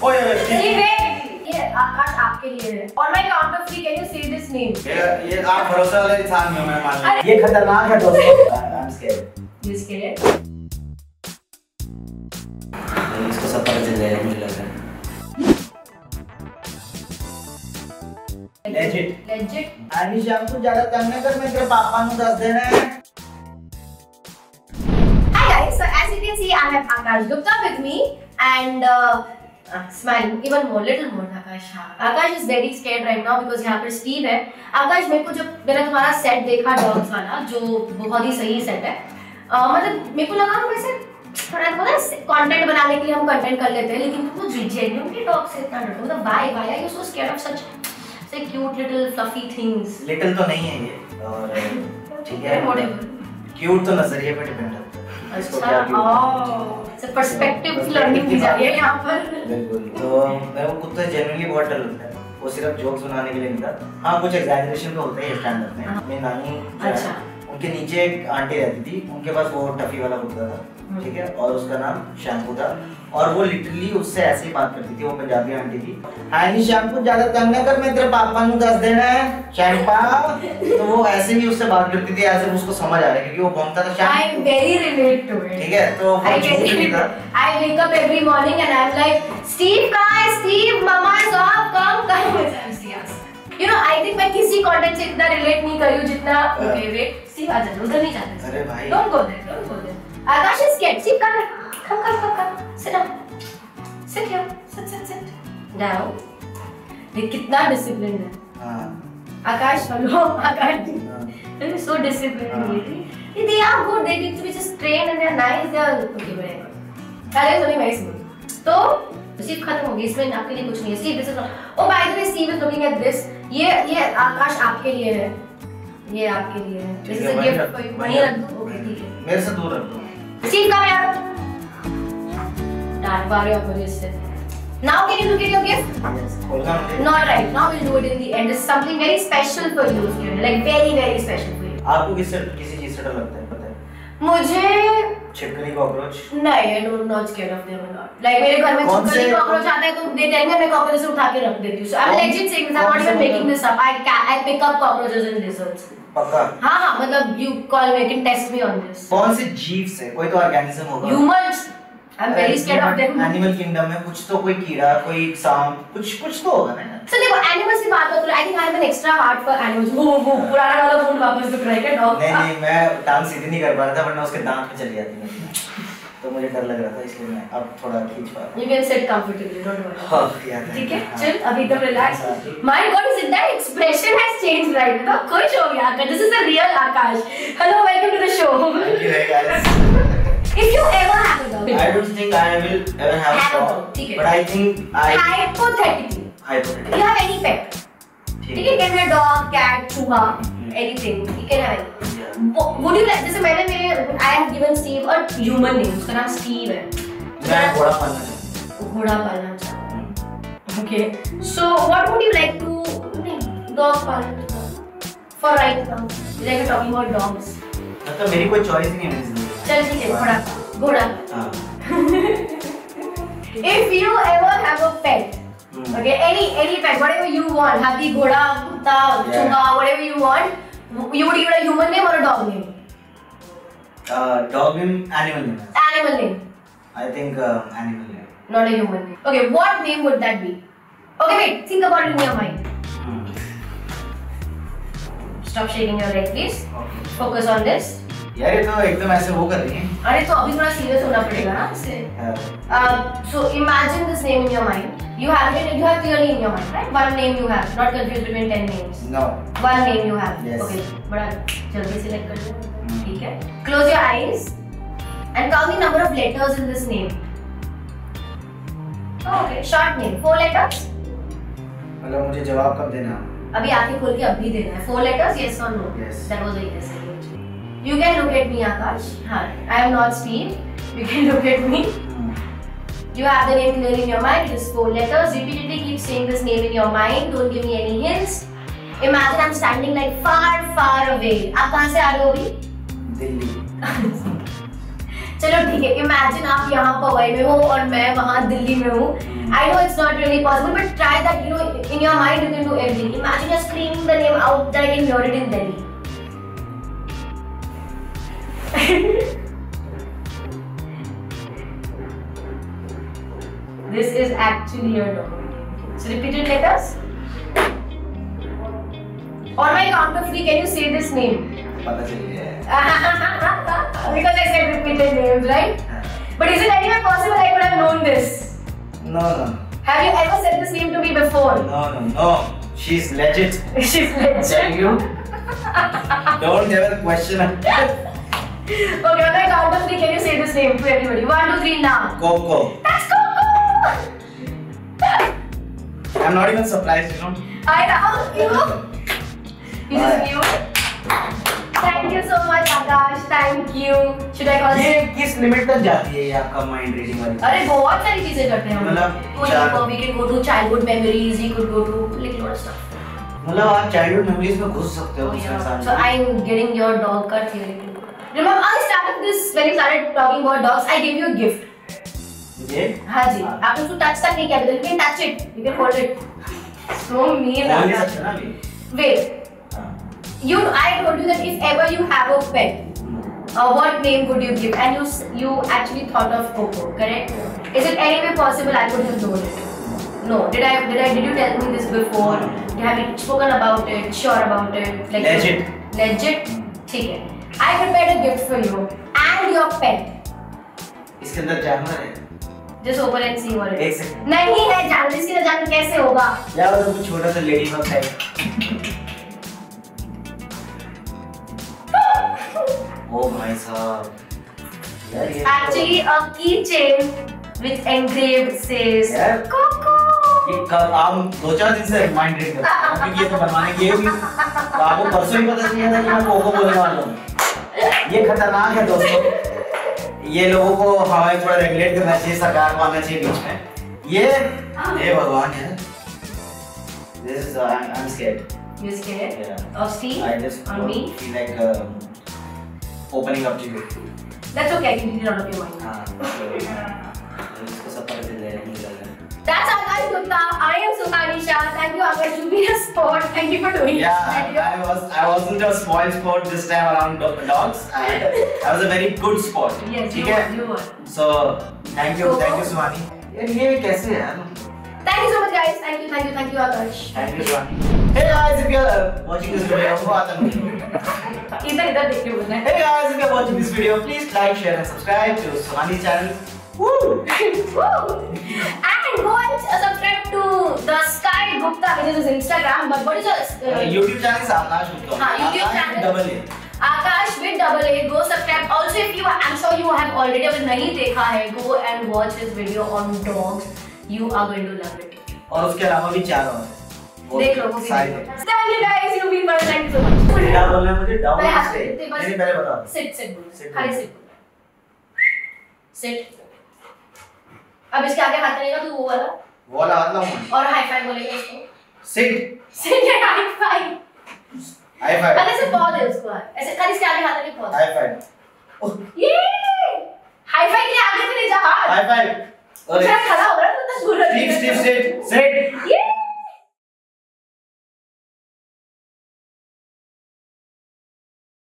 ओए ये आकाश आपके लिए है। On my count of 3, can you say this name? ये आप भरोसा वाले इंसान नहीं हो, मैं मान रहा हूं। ये खतरनाक है दोस्तों। I'm scared. You scared? इसको सब पता चल जाएगा मुझे लग रहा है। Legit. आनिश हमको ज्यादा तंग न कर, मैं तेरे पापा को दस देना है। Hi guys, so as you can see, I have Akash Gupta with me and smiling even more, little more. Akash is very scared right now because यहाँ पर Steve है। Akash मेरे को जब मैंने तुम्हारा सेट देखा डॉग्स वाला, जो बहुत ही सही सेट है, मतलब मेरे को लगा ना वैसे थोड़ा पता है कंटेंट बनाने के लिए हम कंटेंट कर लेते हैं, लेकिन तुम तो जेन्युइनली डॉग से इतना डरते हो, मतलब why are you so scared of such cute little fluffy things? Little तो नहीं है ये, और ठीक है क्यूट तो नजरिए पे डिपेंड करता है। अच्छा, ओह पर्सपेक्टिव लर्निंग की जा रही है यहाँ पर। बिल्कुल। तो मेरे को कुत्ते जेन्युइनली बहुत डर लगता है। वो सिर्फ जोक्स बनाने के लिए नहीं था, हाँ कुछ एग्जैजरेशन तो होता है स्टैंड अप में। मेरी नानी अच्छा, उनके नीचे एक आंटी रहती थी, उनके पास वो टफी वाला कुत्ता था, ठीक है, और उसका नाम शैम्पू था, और वो लिटरली उससे ऐसे ही बात करती थी। वो पंजाबी आंटी थी। हाय शैम्पू ज्यादा तंग न कर, मैं तेरे पापा को दस देना है शैम्पा। तो वो ऐसे भी उससे बात करती थी, ऐसे उसको समझ आ रहा है क्योंकि वो बोलता था shampoo. I very relate to it. ठीक है, तो वो झूठ नहीं था। I wake up every morning and I'm like, Steve कहाँ है? Steve, mama is off, come. You know, I think मैं किसी कंटेंट से इतना रिलेट नहीं करी हूँ जितना। Okay, wait, Steve आ जा, उधर नहीं जाते। अरे भाई, Don't go there. Akash is scared. Steve, come. Sit down. Sit here. Sit. Now. ये कितना डिसिप्लिन है। हाँ। Akash hello Akash they are so disciplined. They are good, they need to be just trained and they are nice, they are okay whatever. That is only very smooth. तो Steve खत्म हो गई, इसमें आपके लिए कुछ नहीं है। Steve this is oh by the way Steve is looking at this. ये आकाश आपके लिए है, ये आपके लिए है। This is a gift for you. वहीं रख दो। ओके ठीक है, मेरे से दूर रख दो। Steve come here. डांट पा रहे हो आप मुझे इससे। Now can you look at your gift? Yes. Not right. Now we'll do it in the end. It's something very special for you, like very special for you. आपको किसी चीज से डर लगता है पता है? मुझे छिपकली कॉकरोच? नहीं, I don't not scared of them a lot. Like मेरे घर में छिपकली कॉकरोच आता है तो they tell me मैं कॉकरोच से उठा के रख देती हूँ. So I'm legit saying this. I'm not even making this up. I pick up cockroaches and lizards. पक्का? हाँ मतलब you call me, you can test me on this. कौन सी जीव से? कोई तो ऑर्गेनिज्म होगा। Humans. I'm very scared of them. Animal kingdom में कुछ तो कोई कीड़ा, कोई सांप, कुछ तो होगा ना। So देखो एनिमल्स की बात करो, I think I have an extra heart for animals. वो पुराना वाला मूड वापस दिख रहा है क्या डॉग? नहीं मैं टांग सीधी नहीं कर पा रहा था, वरना उसके दांत पे चली जाती है। तो मुझे डर लग रहा था, इसलिए मैं अब थोड़ा खींच पा रहा हूं। You can sit comfortably, don't worry. हाँ यार। ठीक है, chill, अभी एकदम relax. My God, is it that expression has changed right now? खुश हो गया आकाश. This is the real Akash. Hello, welcome to the show. Thank you guys. If you ever have a dog. I don't think I will ever have a dog. ठीक है. But I think Hypothetically. You have any pet. ठीक है, can be a dog, cat, चूहा, anything. You can have it. Would you like? जैसे I have given Steve a human name. उसका नाम Steve है. मैं घोड़ा पालना चाहता हूँ। घोड़ा पालना चाहता हूँ. Okay. So what would you like to? Dog पालना for right now. Like we're talking about dogs. मतलब मेरी कोई चॉइस नहीं है मेरी जिंदगी में। चल ठीक है, घोड़ा. हाँ. If you ever have a pet, okay, any pet, whatever you want, happy, घोड़ा, कुत्ता, चूहा, whatever you want, you would give it a human name or a dog name? Dog name, animal name. Animal name. I think animal name. Not a human name. Okay, what name would that be? Okay, wait, think about it in your mind. Stop shaking your leg, please. Okay. Focus on this. यार ये तो एकदम ऐसे वो कर रही है। अरे तो अभी थोड़ा सीरियस होना पड़ेगा ना इससे। So imagine this name in your mind. You have clearly in your mind, right? One name you have, not confused between 10 names. No. One name you have. Yes. Okay, बड़ा जल्दी select कर लो, ठीक है? Close your eyes and count the number of letters in this name. Okay, short name, 4 letters. मतलब मुझे जवाब कब देना? अभी आंखें खोल के अभी देना है. 4 letters, yes or no? Yes. That was a yes. You can look at me, Akash. हाँ, I am not Steve. You can look at me. You have the name clear in your mind. It is 4 letters. Repeatedly keep saying this name in your mind. Don't give me any hints. Imagine I'm standing like far away. आप कहाँ से आ रहे हो अभी? दिल्ली. चलो ठीक है. Imagine आप यहाँ पवई में हो और मैं वहाँ दिल्ली में हूँ. I know it's not really possible, but try that. You know, in your mind you can do everything. Imagine you're screaming the name out that I can hear it in Delhi. This is actually your dog. So repeat it like us. On my count of 3, can you say this name? पता चल गया है। Because I said repeated names, right? But is it anywhere possible I could have known this? No. Have you ever said this name to me before? No. She's legit. She's legit. Tell you. Don't ever question her. Okay, on my count of 3, can you say this name to everybody? 1, 2, 3, now. Coco. That's Coco! I'm not even surprised, you know. I know. You just knew. Thank you so much, Akash. Thank you. Should I call ये किस limit तक जाती है ये आपका mind reading वाली? अरे बहुत सारी चीजें करते हैं हम लोग. मतलब we can go to childhood memories. We could go to like lot of stuff. मतलब आप चाइल्डहुड मेमोरीज में घुस सकते हो Oh, दूसरे yeah. इंसान So I'm getting your dog का theory. Remember, I started this when you started talking about dogs. I gave you a gift. ये हाँ जी. आपने उसको touch तक नहीं किया. You can touch it. You can hold it. So mean. बोल नहीं सकते ना अभी. Wait. I told you that if ever you have a pet, what name would you give? And you actually thought of Coco, correct? Is it any way possible I could have known it? No. Did you tell me this before? Have you spoken about it? Sure about it? Like Legit. Legit? ठीक है. I prepared a gift for you and your pet. इसके अंदर जानवर है. Just open and see what it एक is. Second. नहीं है जानवर. इसके अंदर जानवर कैसे होगा? यार वो तो छोटा सा लेडी बग है. Oh भाई साहब. यार ये Actually, a keychain which engraved says Yeah. Coco. ये कब आप 2-4 दिन से माइंड रीड करते हैं क्योंकि ये तो बनवाने के भी आपको परसों ही पता चला था कि मैं कोको बोलने वाला हूँ. ये खतरनाक है दोस्तों. ये लोगों को हमें थोड़ा रेगुलेट करना चाहिए, सरकार को आना चाहिए बीच में. ये भगवान है. This is I'm scared. You scared? Yeah. Of Steve? I just On me? feel like opening up to you. That's okay. I can get it out of your mind. हाँ. इसको सब पता चल जाएगा नहीं चलेगा. That's Akash Gupta. I am Suhani Shah. Thank you, Akash, to be a sport. Thank you for doing Yeah, it. I wasn't a spoiled sport this time around dogs. I was a very good sport. Yes, ठीक you है? were. So thank you Suhani. यार ये कैसे है यार? Thank you so much, guys. Thank you, Akash. Thank you Suhani. Hey guys, if you are watching this video, वो आता नहीं. इधर देख के बोलना है. Hey guys, if you are watching this video, please like, share, and subscribe to Suhani's channel. Woo! And go and subscribe to the Sky Gupta, which is his Instagram. But what is your YouTube channel is Akash Gupta. हाँ, YouTube channel. Double A. Akash with double A. Go subscribe. Also, if you, I'm sure you have already, अगर नहीं देखा है, go and watch his video on dogs. You are going to love it. और उसके अलावा भी 4 और हैं. देख लो वो भी. सारे. Thank you guys. You've been fun. Thank you so much. क्या बोलना है मुझे? डाउन पहले से. बस- नहीं पहले बताओ. Sit. Sit. खाली sit. Sit. अब इसके आगे हाथ रहेगा तो वो वाला वाला हाथ लाऊं मैं. और हाई फाइव बोलेगा इसको. Sit. Sit and high five. High five. पहले से पॉज है उसको. ऐसे खाली इसके आगे हाथ रखे पॉज. High five. ये हाई फाइव के लिए आगे चले जा हाथ. High five. जरा खड़ा हो रहा है तो पूरा. Sit. ये